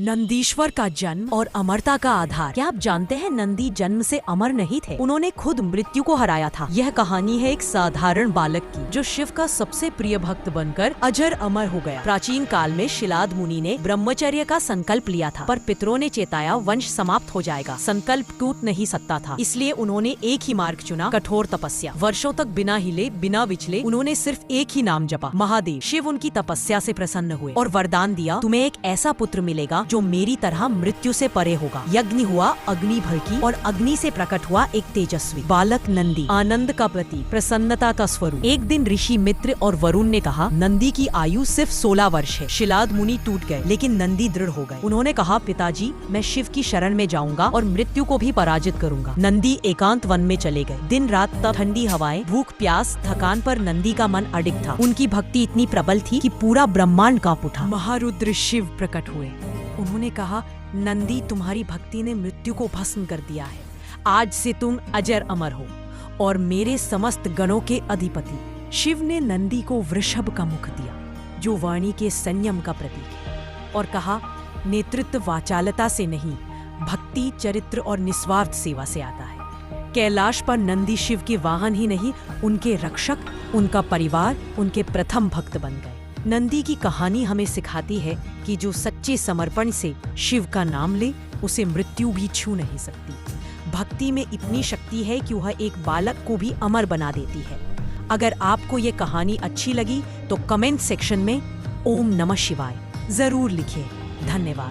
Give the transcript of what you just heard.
नंदीश्वर का जन्म और अमरता का आधार। क्या आप जानते हैं नंदी जन्म से अमर नहीं थे, उन्होंने खुद मृत्यु को हराया था। यह कहानी है एक साधारण बालक की जो शिव का सबसे प्रिय भक्त बनकर अजर अमर हो गया। प्राचीन काल में शिलाद मुनि ने ब्रह्मचर्य का संकल्प लिया था, पर पितरों ने चेताया वंश समाप्त हो जाएगा। संकल्प टूट नहीं सकता था, इसलिए उन्होंने एक ही मार्ग चुना, कठोर तपस्या। वर्षों तक बिना हिले बिना विचले उन्होंने सिर्फ एक ही नाम जपा, महादेव। शिव उनकी तपस्या से प्रसन्न हुए और वरदान दिया, तुम्हें एक ऐसा पुत्र मिलेगा जो मेरी तरह मृत्यु से परे होगा। यज्ञ हुआ अग्नि भड़की और अग्नि से प्रकट हुआ एक तेजस्वी बालक नंदी, आनंद का प्रतीक, प्रसन्नता का स्वरूप। एक दिन ऋषि मित्र और वरुण ने कहा, नंदी की आयु सिर्फ 16 वर्ष है। शिलाद मुनि टूट गए, लेकिन नंदी दृढ़ हो गए। उन्होंने कहा, पिताजी, मैं शिव की शरण में जाऊंगा और मृत्यु को भी पराजित करूंगा। नंदी एकांत वन में चले गए। दिन रात तप, ठंडी हवाएं, भूख प्यास, थकान पर नंदी का मन अडिग था। उनकी भक्ति इतनी प्रबल थी कि पूरा ब्रह्मांड कांप उठा। महारुद्र शिव प्रकट हुए। उन्होंने कहा, नंदी, तुम्हारी भक्ति ने मृत्यु को भस्म कर दिया है। आज से तुम अजर अमर हो और मेरे समस्त गणों के अधिपति। शिव ने नंदी को वृषभ का मुख दिया, जो वाणी के संयम का प्रतीक है, और कहा, नेतृत्व वाचालता से नहीं, भक्ति, चरित्र और निस्वार्थ सेवा से आता है। कैलाश पर नंदी शिव के वाहन ही नहीं, उनके रक्षक, उनका परिवार, उनके प्रथम भक्त बन गए। नंदी की कहानी हमें सिखाती है कि जो सच्चे समर्पण से शिव का नाम ले, उसे मृत्यु भी छू नहीं सकती। भक्ति में इतनी शक्ति है कि वह एक बालक को भी अमर बना देती है। अगर आपको ये कहानी अच्छी लगी तो कमेंट सेक्शन में ओम नमः शिवाय जरूर लिखिए। धन्यवाद।